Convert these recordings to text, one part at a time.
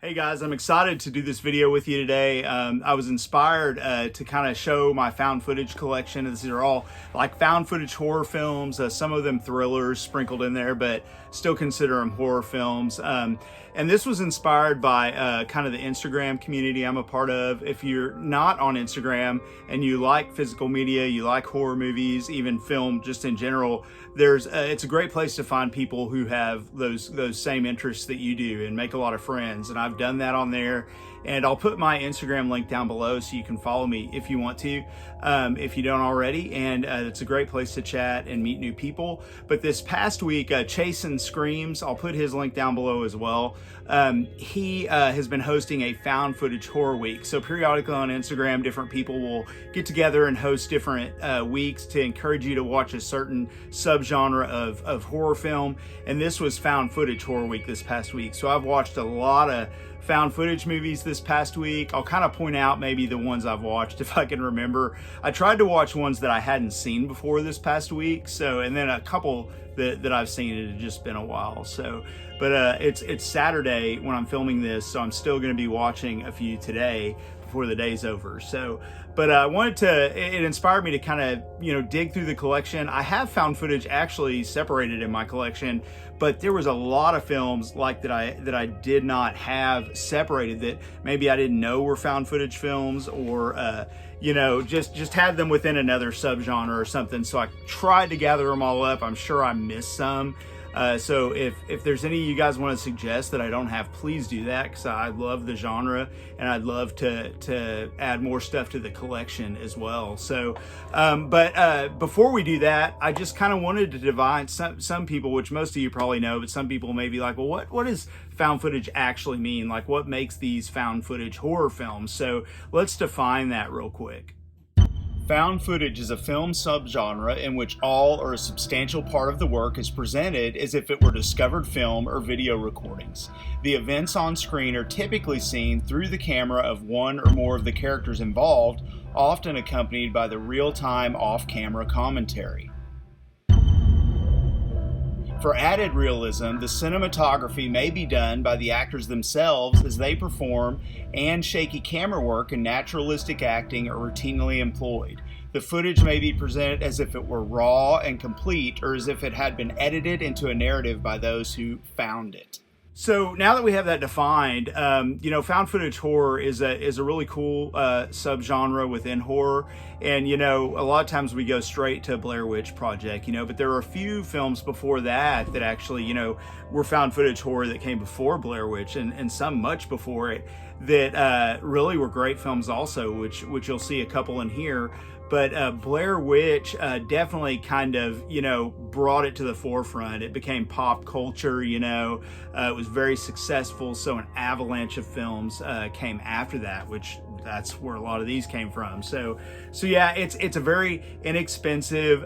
Hey guys, I'm excited to do this video with you today. I was inspired to kind of show my found footage collection. These are all like found footage horror films, some of them thrillers sprinkled in there, but still consider them horror films. And this was inspired by kind of the Instagram community I'm a part of. If you're not on Instagram and you like physical media, you like horror movies, even film just in general, it's a great place to find people who have those same interests that you do and make a lot of friends. And I've done that on there, and I'll put my Instagram link down below so you can follow me if you want to, if you don't already. And it's a great place to chat and meet new people. But this past week, Chasinscreams, I'll put his link down below as well. He has been hosting a found footage horror week. So periodically on Instagram, different people will get together and host different weeks to encourage you to watch a certain subgenre of horror film. And this was found footage horror week this past week. So I've watched a lot of found footage movies this past week. I'll kind of point out maybe the ones I've watched if I can remember. I tried to watch ones that I hadn't seen before this past week. So, and then a couple that I've seen, it had just been a while. So, but it's Saturday when I'm filming this, so I'm still going to be watching a few today before the day's over. So, but I wanted to, it inspired me to kind of, dig through the collection. I have found footage actually separated in my collection, but there was a lot of films like that I did not have separated that maybe I didn't know were found footage films, or just had them within another subgenre or something. So I tried to gather them all up. I'm sure I missed some. So if there's any you guys want to suggest that I don't have, please do that, because I love the genre and I'd love to add more stuff to the collection as well. So, but before we do that, I just kind of wanted to divide some people, which most of you probably know, but some people may be like, well, what does found footage actually mean? Like, what makes these found footage horror films? So let's define that real quick. Found footage is a film subgenre in which all or a substantial part of the work is presented as if it were discovered film or video recordings. The events on screen are typically seen through the camera of one or more of the characters involved, often accompanied by the real-time off-camera commentary. For added realism, the cinematography may be done by the actors themselves as they perform, and shaky camera work and naturalistic acting are routinely employed. The footage may be presented as if it were raw and complete, or as if it had been edited into a narrative by those who found it. So now that we have that defined, found footage horror is a really cool subgenre within horror. And, a lot of times we go straight to Blair Witch Project, but there are a few films before that actually, were found footage horror that came before Blair Witch, and some much before it that really were great films also, which you'll see a couple in here. But Blair Witch definitely kind of, brought it to the forefront. It became pop culture, it was very successful. So an avalanche of films came after that, which that's where a lot of these came from. So yeah, it's a very inexpensive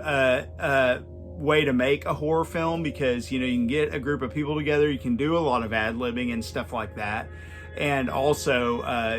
way to make a horror film, because, you can get a group of people together, you can do a lot of ad-libbing and stuff like that. And also,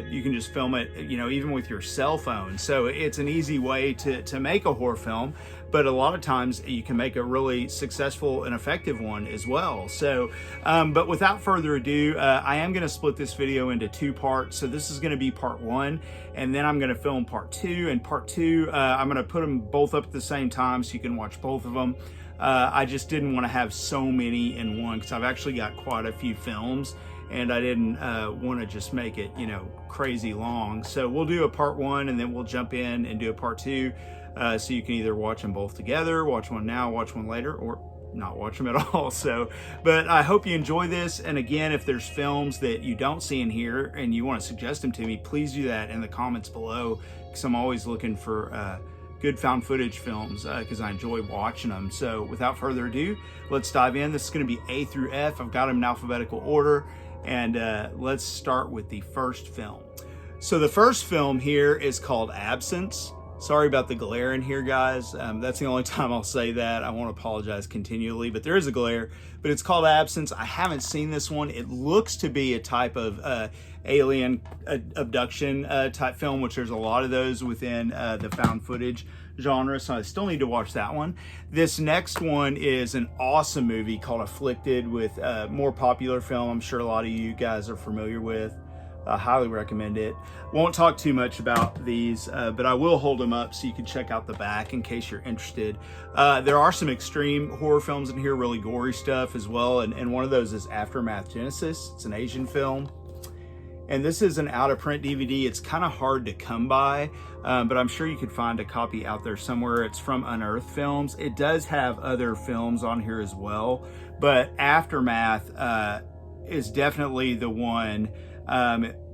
you can just film it, even with your cell phone. So it's an easy way to make a horror film, but a lot of times you can make a really successful and effective one as well. So, but without further ado, I am going to split this video into two parts. So this is going to be part one, and then I'm going to film part two. And part two, I'm going to put them both up at the same time so you can watch both of them. I just didn't want to have so many in one, because I've actually got quite a few films, and I didn't want to just make it, crazy long. So we'll do a part one, and then we'll jump in and do a part two. So you can either watch them both together, watch one now, watch one later, or not watch them at all. So, but I hope you enjoy this. And again, if there's films that you don't see in here and you want to suggest them to me, please do that in the comments below, because I'm always looking for good found footage films, because I enjoy watching them. So without further ado, let's dive in. This is going to be A through F. I've got them in alphabetical order. And let's start with the first film. So the first film here is called Absence. Sorry about the glare in here, guys. That's the only time I'll say that. I won't apologize continually, but there is a glare. But it's called Absence. I haven't seen this one. It looks to be a type of alien abduction type film, which there's a lot of those within the found footage genre, so I still need to watch that one. This next one is an awesome movie called Afflicted, with a more popular film I'm sure a lot of you guys are familiar with. I highly recommend it. Won't talk too much about these, but I will hold them up so you can check out the back in case you're interested. There are some extreme horror films in here, really gory stuff as well, and one of those is Aftermath Genesis. It's an Asian film. And this is an out-of-print DVD. It's kind of hard to come by, but I'm sure you could find a copy out there somewhere. It's from Unearthed Films. It does have other films on here as well, but Aftermath is definitely the one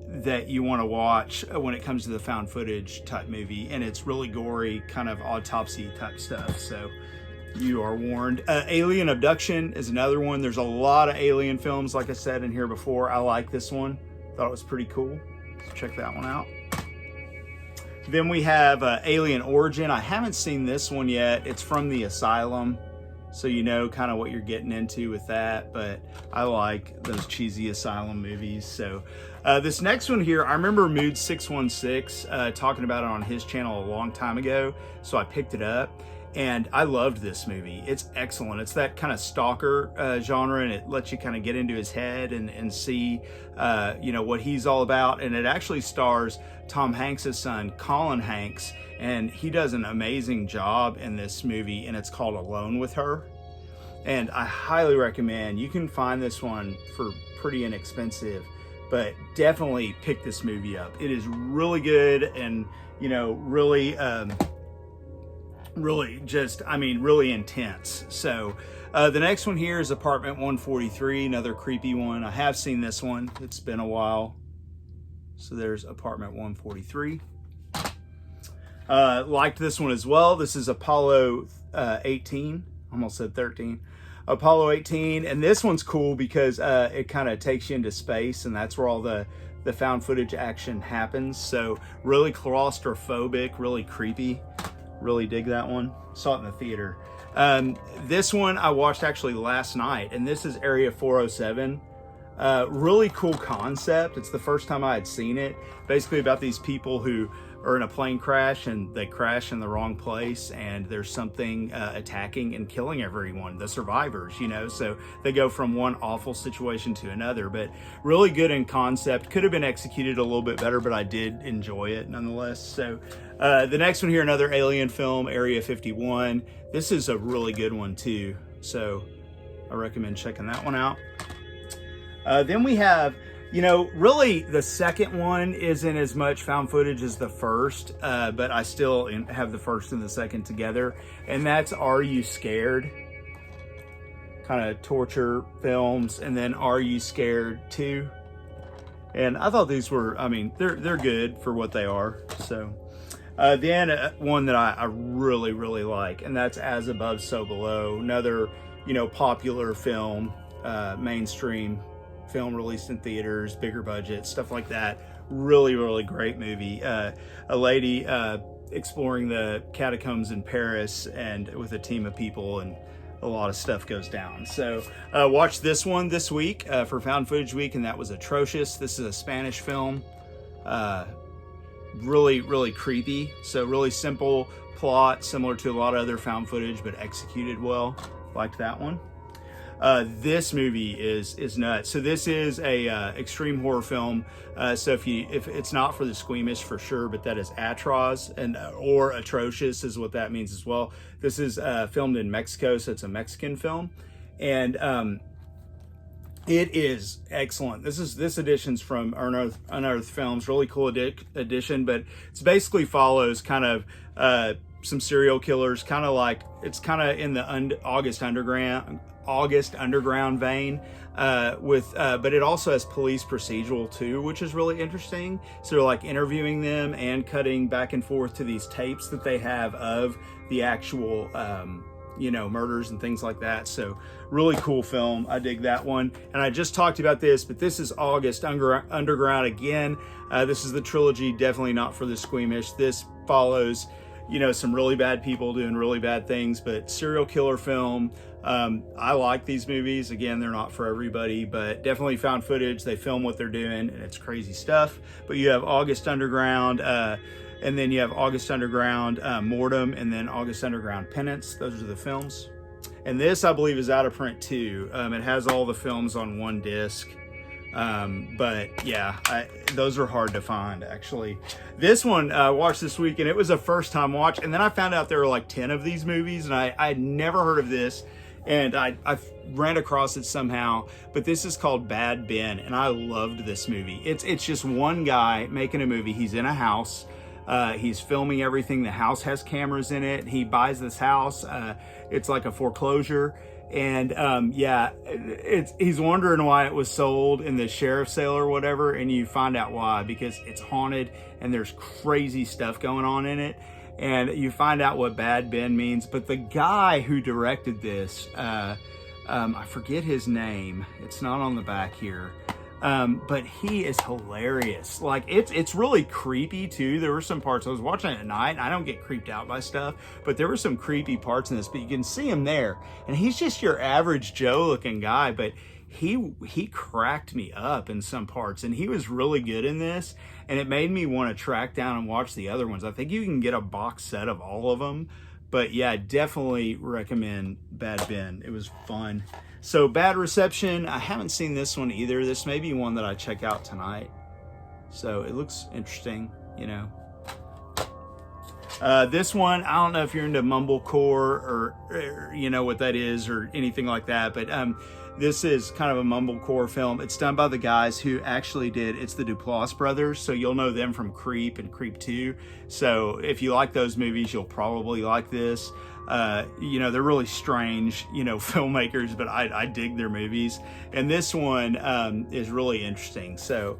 that you want to watch when it comes to the found footage type movie. And it's really gory, kind of autopsy type stuff, so you are warned. Alien Abduction is another one. There's a lot of alien films, like I said in here before. I like this one. Thought it was pretty cool. So check that one out. Then we have Alien Origin. I haven't seen this one yet. It's from the Asylum, so you know kind of what you're getting into with that, but I like those cheesy Asylum movies. So this next one here, I remember Mood 616 talking about it on his channel a long time ago, so I picked it up. And I loved this movie. It's excellent. It's that kind of stalker genre, and it lets you kind of get into his head and see, you know, what he's all about. And it actually stars Tom Hanks' son, Colin Hanks, and he does an amazing job in this movie, and it's called Alone with Her. And I highly recommend, you can find this one for pretty inexpensive, but definitely pick this movie up. It is really good and, you know, really just, I mean, really intense. So the next one here is Apartment 143, another creepy one. I have seen this one. It's been a while. So there's Apartment 143. Liked this one as well. This is Apollo 18. Almost said 13. Apollo 18. And this one's cool because it kind of takes you into space, and that's where all the found footage action happens. So really claustrophobic, really creepy. Really dig that one. Saw it in the theater. This one I watched actually last night, and this is Area 407. Really cool concept. It's the first time I had seen it. Basically about these people who are in a plane crash, and they crash in the wrong place, and there's something attacking and killing everyone, the survivors, you know. So they go from one awful situation to another, but really good in concept. Could have been executed a little bit better, but I did enjoy it nonetheless. So the next one here, another alien film, Area 51. This is a really good one too, so I recommend checking that one out. Then we have, you know, really the second one isn't as much found footage as the first, but I still have the first and the second together, and that's Are You Scared? Kind of torture films, and then Are You Scared 2? And I thought these were, I mean, they're good for what they are. So then one that I really, really like, and that's As Above, So Below. Another, you know, popular film, mainstream film released in theaters, bigger budget, stuff like that. Really, really great movie. A lady exploring the catacombs in Paris, and with a team of people, and a lot of stuff goes down. So watched this one this week for Found Footage Week, and that was Atrocious. This is a Spanish film. Really, really creepy. So really simple plot, similar to a lot of other found footage, but executed well. Liked that one. This movie is nuts. So this is a extreme horror film. So if it's not for the squeamish for sure, but that is atroz, and or atrocious is what that means as well. This is filmed in Mexico, so it's a Mexican film, and it is excellent. This edition's from Unearthed Films. Really cool edition, but it's basically follows kind of some serial killers, kind of like, it's kind of in the August Underground vein, but it also has police procedural too, which is really interesting. So they're like interviewing them and cutting back and forth to these tapes that they have of the actual you know, murders and things like that. So really cool film. I dig that one. And I just talked about this, but this is August Underground again. This is the trilogy, definitely not for the squeamish. This follows, you know, some really bad people doing really bad things, but serial killer film. I like these movies. Again, they're not for everybody, but definitely found footage. They film what they're doing, and it's crazy stuff. But you have August Underground, and then you have August Underground Mortem, and then August Underground Penance. Those are the films. And this, I believe, is out of print too. It has all the films on one disc. But yeah, those are hard to find, actually. This one I watched this week, and it was a first time watch. And then I found out there were like 10 of these movies, and I had never heard of this. And I ran across it somehow, but this is called Bad Ben, and I loved this movie. It's just one guy making a movie. He's in a house. He's filming everything. The house has cameras in it. He buys this house. It's like a foreclosure. And yeah, he's wondering why it was sold in the sheriff's sale or whatever, and you find out why, because it's haunted and there's crazy stuff going on in it. And you find out what Bad Ben means. But the guy who directed this, I forget his name. It's not on the back here. But he is hilarious. Like, it's really creepy too. There were some parts, I was watching it at night, and I don't get creeped out by stuff, but there were some creepy parts in this, but you can see him there. And he's just your average Joe looking guy, but he cracked me up in some parts, and he was really good in this, and it made me want to track down and watch the other ones. I think you can get a box set of all of them, but yeah, definitely recommend Bad Ben. It was fun. So Bad Reception, I haven't seen this one either. This may be one that I check out tonight. So it looks interesting, you know. This one, I don't know if you're into mumblecore or you know what that is or anything like that, but this is kind of a mumblecore film. It's done by the guys who actually it's the Duplass brothers, so you'll know them from Creep and Creep 2. So if you like those movies, you'll probably like this. You know, they're really strange, you know, filmmakers, but I dig their movies. And this one is really interesting. So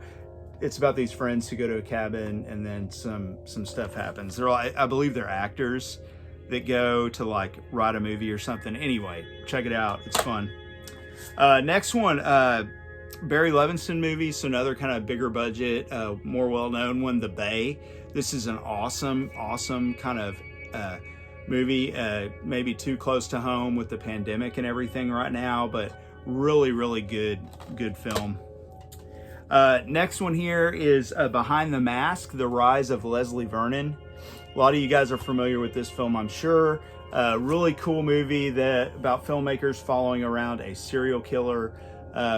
it's about these friends who go to a cabin, and then some stuff happens. I believe they're actors that go to like write a movie or something. Anyway, check it out. It's fun. Next one, Barry Levinson movie. So another kind of bigger budget, more well-known one, The Bay. This is an awesome kind of movie, maybe too close to home with the pandemic and everything right now, but really good film. Next one here is Behind the Mask, The Rise of Leslie Vernon. A lot of you guys are familiar with this film, I'm sure. Really cool movie about filmmakers following around a serial killer,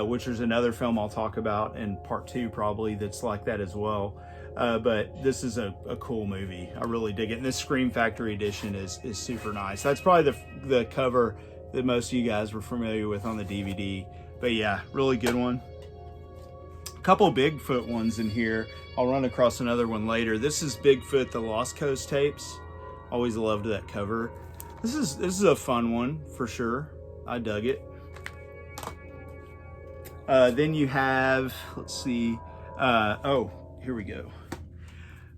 which is another film I'll talk about in part 2 probably that's like that as well. But this is a cool movie. I really dig it. And this Scream Factory edition is super nice. That's probably the cover that most of you guys were familiar with on the DVD. But yeah, really good one. A couple Bigfoot ones in here. I'll run across another one later. This is Bigfoot, The Lost Coast Tapes. Always loved that cover. This is a fun one for sure. I dug it. Then you have, let's see. Oh, here we go.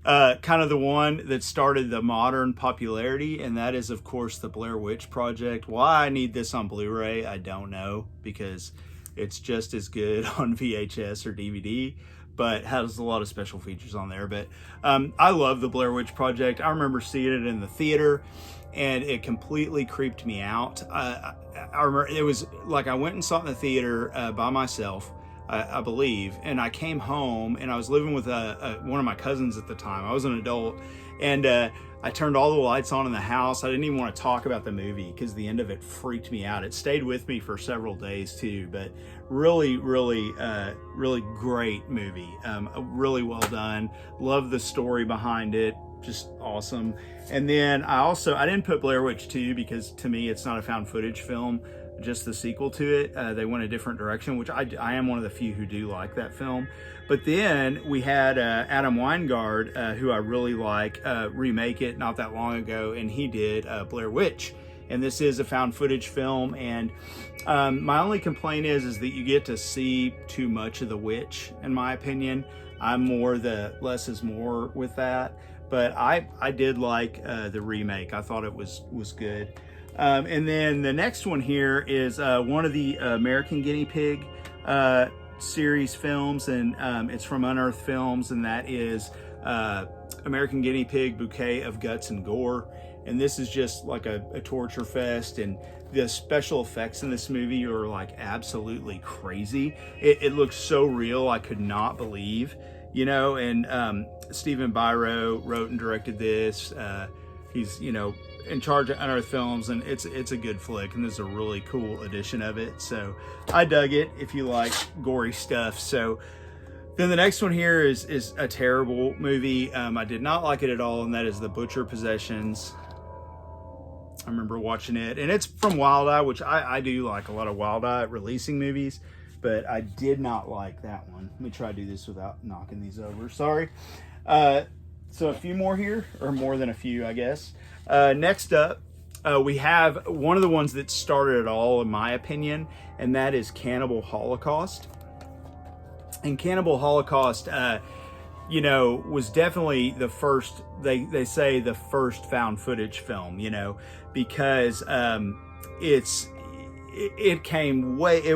Kind of the one that started the modern popularity, and that is, of course, the Blair Witch Project. Why I need this on Blu-ray, I don't know, because it's just as good on VHS or DVD, but has a lot of special features on there. But I love the Blair Witch Project. I remember seeing it in the theater, and it completely creeped me out. I remember it was like I went and saw it in the theater by myself, I believe, and I came home, and I was living with one of my cousins at the time. I was an adult, and I turned all the lights on in the house. I didn't even want to talk about the movie because the end of it freaked me out. It stayed with me for several days too, but really great movie. Really well done. Love the story behind it. Just awesome. And then I didn't put Blair Witch 2 because to me it's not a found footage film, just the sequel to it. They went a different direction, which I am one of the few who do like that film. But then we had Adam Weingard, who I really like, remake it not that long ago, and he did Blair Witch. And this is a found footage film, and my only complaint is that you get to see too much of the witch, in my opinion. I'm more the less is more with that. But I did like the remake. I thought it was good. And then the next one here is one of the American Guinea Pig series films, and it's from Unearthed Films, and that is American Guinea Pig, Bouquet of Guts and Gore. And this is just like a torture fest, and the special effects in this movie are like absolutely crazy. It looks so real, I could not believe, you know. And Stephen Biro wrote and directed this. He's, you know, in charge of Unearthed Films, and it's a good flick, and this is a really cool edition of it. So I dug it if you like gory stuff. So then the next one here is a terrible movie. I did not like it at all, and that is The Butcher Possessions. I remember watching it, and it's from Wild Eye, which I do like a lot of Wild Eye releasing movies, but I did not like that one. Let me try to do this without knocking these over. Sorry. So a few more here, or more than a few, I guess. Next up, we have one of the ones that started it all, in my opinion, and that is Cannibal Holocaust. And Cannibal Holocaust, you know, was definitely the first, they say the first found footage film, you know, because it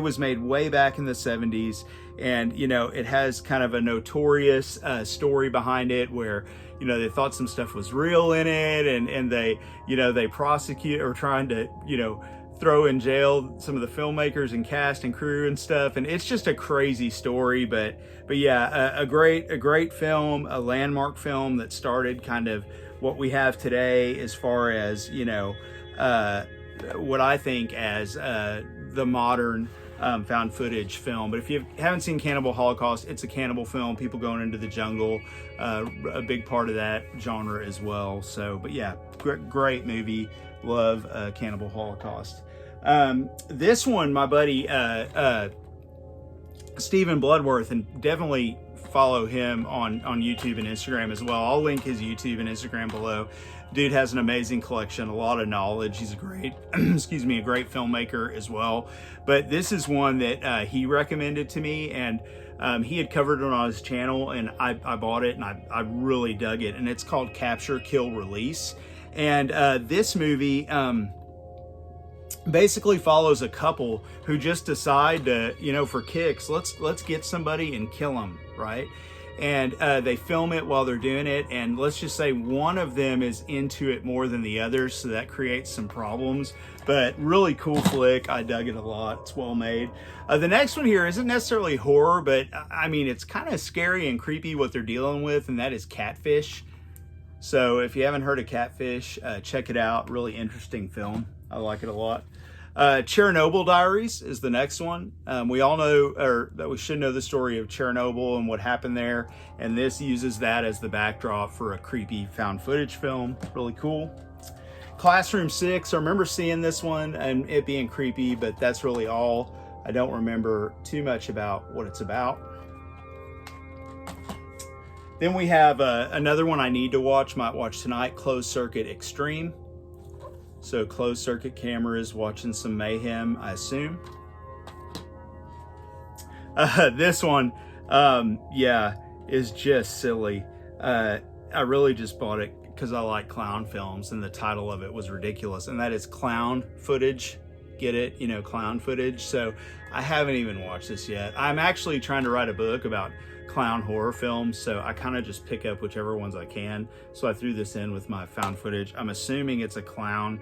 was made way back in the 70s, and, you know, it has kind of a notorious story behind it where, you know, they thought some stuff was real in it, and they, you know, they prosecute or trying to, you know, throw in jail some of the filmmakers and cast and crew and stuff, and it's just a crazy story. But yeah, a great film, a landmark film that started kind of what we have today as far as, you know, what I think as the modern found footage film. But if you haven't seen Cannibal Holocaust, it's a cannibal film, people going into the jungle, a big part of that genre as well. So, but yeah, great movie. Love Cannibal Holocaust. This one, my buddy Stephen Bloodworth, and definitely follow him on YouTube and Instagram as well. I'll link his YouTube and Instagram below. Dude has an amazing collection, a lot of knowledge. He's a great, excuse me, a great filmmaker as well. But this is one that he recommended to me, and he had covered it on his channel, and I bought it, and I really dug it. And it's called Capture, Kill, Release. And this movie basically follows a couple who just decide to, you know, for kicks, let's get somebody and kill them, right? And they film it while they're doing it, and let's just say one of them is into it more than the others, so that creates some problems. But really cool flick. I dug it a lot. It's well made. The next one here isn't necessarily horror, but I mean, it's kind of scary and creepy what they're dealing with, and that is Catfish. So if you haven't heard of Catfish, check it out. Really interesting film. I like it a lot. Chernobyl Diaries is the next one. We all know, or that we should know, the story of Chernobyl and what happened there. And this uses that as the backdrop for a creepy found footage film. Really cool. Classroom 6. I remember seeing this one and it being creepy, but that's really all. I don't remember too much about what it's about. Then we have another one I need to watch, might watch tonight, Closed Circuit Extreme. So closed circuit cameras watching some mayhem, I assume. This one, yeah, is just silly. I really just bought it because I like clown films, and the title of it was ridiculous, and that is Clown Footage. Get it? You know, clown footage. So I haven't even watched this yet. I'm actually trying to write a book about clown horror films, so I kind of just pick up whichever ones I can. So I threw this in with my found footage. I'm assuming it's a clown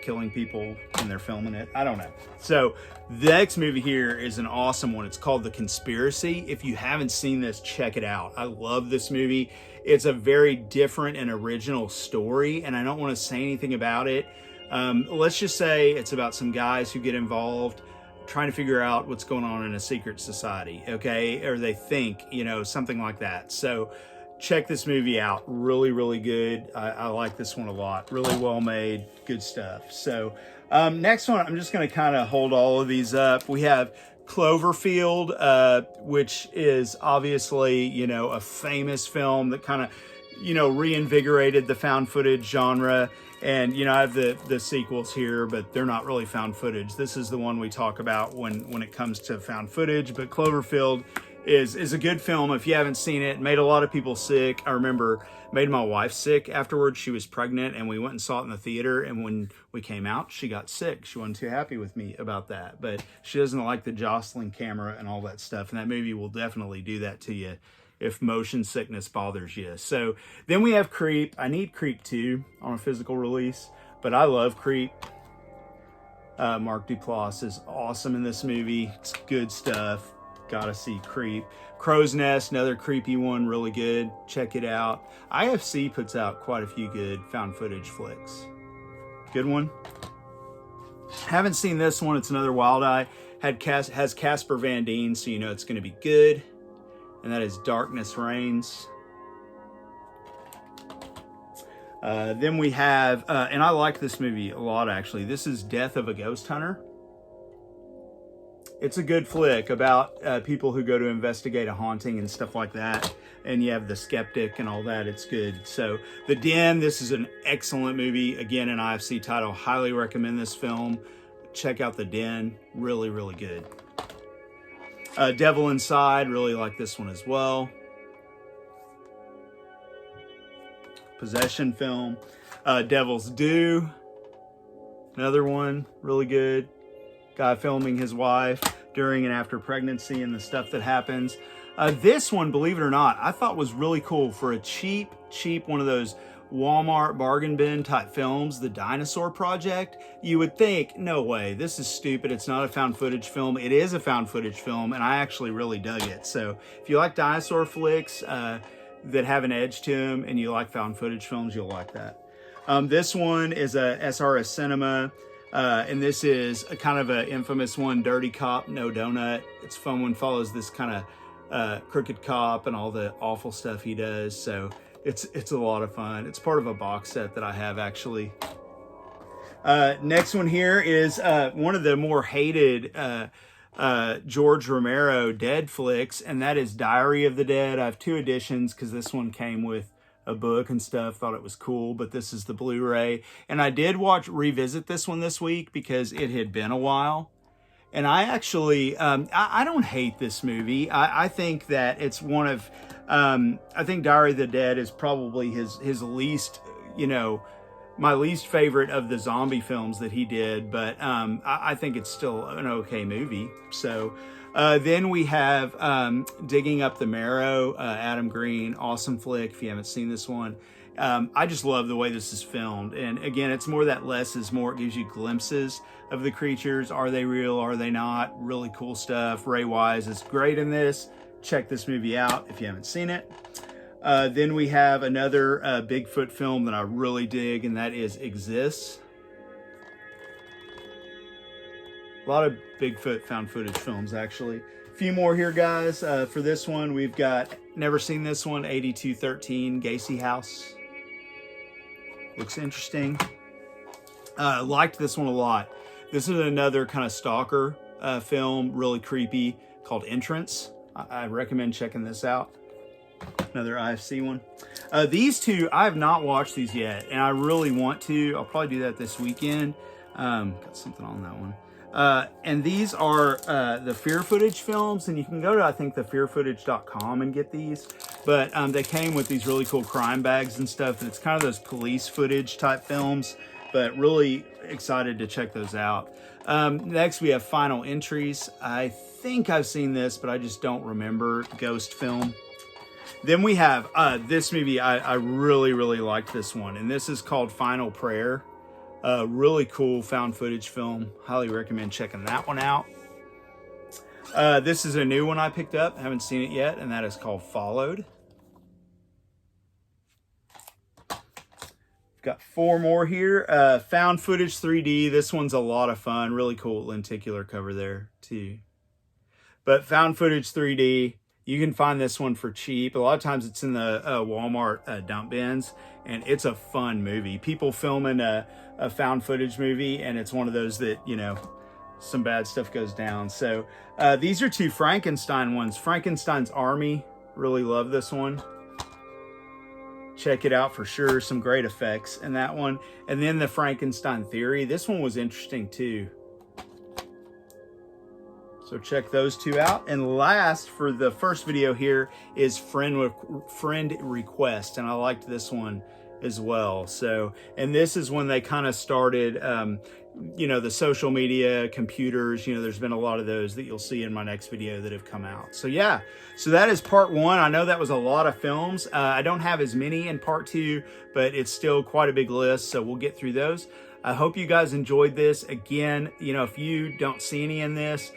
killing people and they're filming it. I don't know. So the next movie here is an awesome one. It's called The Conspiracy. If you haven't seen this, check it out. I love this movie. It's a very different and original story, and I don't want to say anything about it. Let's just say it's about some guys who get involved trying to figure out what's going on in a secret society, okay? Or they think, you know, something like that. So check this movie out. Really, really good. I like this one a lot. Really well made. Good stuff. So next one, I'm just going to kind of hold all of these up. We have Cloverfield, which is obviously, you know, a famous film that kind of, you know, reinvigorated the found footage genre. And, you know, I have the sequels here, but they're not really found footage. This is the one we talk about when it comes to found footage. But Cloverfield is a good film. If you haven't seen it, made a lot of people sick. I remember made my wife sick afterwards. She was pregnant, and we went and saw it in the theater. And when we came out, she got sick. She wasn't too happy with me about that. But she doesn't like the jostling camera and all that stuff. And that movie will definitely do that to you if motion sickness bothers you. So then we have Creep. I need Creep 2 on a physical release, but I love Creep. Mark Duplass is awesome in this movie. It's good stuff. Gotta see Creep. Crow's Nest, another creepy one, really good. Check it out. IFC puts out quite a few good found footage flicks. Good one. Haven't seen this one. It's another Wild Eye. Has Casper Van Dien, so you know it's going to be good. And that is Darkness Reigns. Then we have, and I like this movie a lot actually. This is Death of a Ghost Hunter. It's a good flick about people who go to investigate a haunting and stuff like that. And you have the skeptic and all that. It's good. So The Den, this is an excellent movie. Again, an IFC title. Highly recommend this film. Check out The Den. Really, really good. Devil Inside. Really like this one as well. Possession film. Devil's Due. Another one. Really good. Guy filming his wife during and after pregnancy and the stuff that happens. This one, believe it or not, I thought was really cool for a cheap one of those Walmart bargain bin type films, The Dinosaur Project. You would think, no way, this is stupid. It's not a found footage film. It is a found footage film, and I actually really dug it. So if you like dinosaur flicks that have an edge to them and you like found footage films, you'll like that. This one is a SRS Cinema. And this is a kind of an infamous one, Dirty Cop, No Donut. It's fun one, follows this kind of crooked cop and all the awful stuff he does. So it's a lot of fun. It's part of a box set that I have actually. Next one here is one of the more hated George Romero Dead flicks, and that is Diary of the Dead. I have 2 editions because this one came with a book and stuff. Thought it was cool, but this is the Blu-ray. And I did revisit this one this week because it had been a while. And I actually, I don't hate this movie. I think that it's one of, I think Diary of the Dead is probably his least, my least favorite of the zombie films that he did. But I think it's still an okay movie. So then we have Digging Up the Marrow, Adam Green, awesome flick if you haven't seen this one. I just love the way this is filmed. And again, it's more that less is more. It gives you glimpses of the creatures. Are they real? Are they not? Really cool stuff. Ray Wise is great in this. Check this movie out if you haven't seen it. Then we have another Bigfoot film that I really dig, and that is Exists. A lot of Bigfoot found footage films, actually. A few more here, guys. For this one, we've got, never seen this one, 8213 Gacy House. Looks interesting. Liked this one a lot. This is another kind of stalker film, really creepy, called Entrance. I recommend checking this out. Another IFC one. These two, I have not watched these yet, and I really want to. I'll probably do that this weekend. Got something on that one. And these are the Fear Footage films, and you can go to, I think, thefearfootage.com and get these. But they came with these really cool crime bags and stuff, and it's kind of those police footage type films, but really excited to check those out. Next, we have Final Entries. I think I've seen this, but I just don't remember. Ghost film. Then we have this movie. I really, really liked this one, and this is called Final Prayer. Really cool found footage film. Highly recommend checking that one out. This is a new one I picked up. Haven't seen it yet, and that is called Followed. Got 4 more here. Found footage 3D. This one's a lot of fun. Really cool lenticular cover there too. But found footage 3D. You can find this one for cheap. A lot of times it's in the Walmart dump bins, and it's a fun movie. People filming a found footage movie, and it's one of those that, some bad stuff goes down. So these are 2 Frankenstein ones. Frankenstein's Army. Really love this one. Check it out for sure. Some great effects in that one. And then the Frankenstein Theory. This one was interesting too. So check those 2 out. And last, for the first video here, is Friend Request. And I liked this one as well. So, and this is when they kind of started, you know, the social media, computers, you know, there's been a lot of those that you'll see in my next video that have come out. So yeah, so that is part one. I know that was a lot of films. I don't have as many in part two, but it's still quite a big list. So we'll get through those. I hope you guys enjoyed this. Again, you know, if you don't see any in this,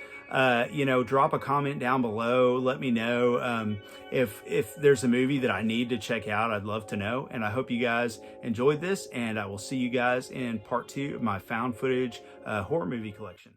you know, drop a comment down below. Let me know if there's a movie that I need to check out. I'd love to know. And I hope you guys enjoyed this, and I will see you guys in part two of my found footage horror movie collection.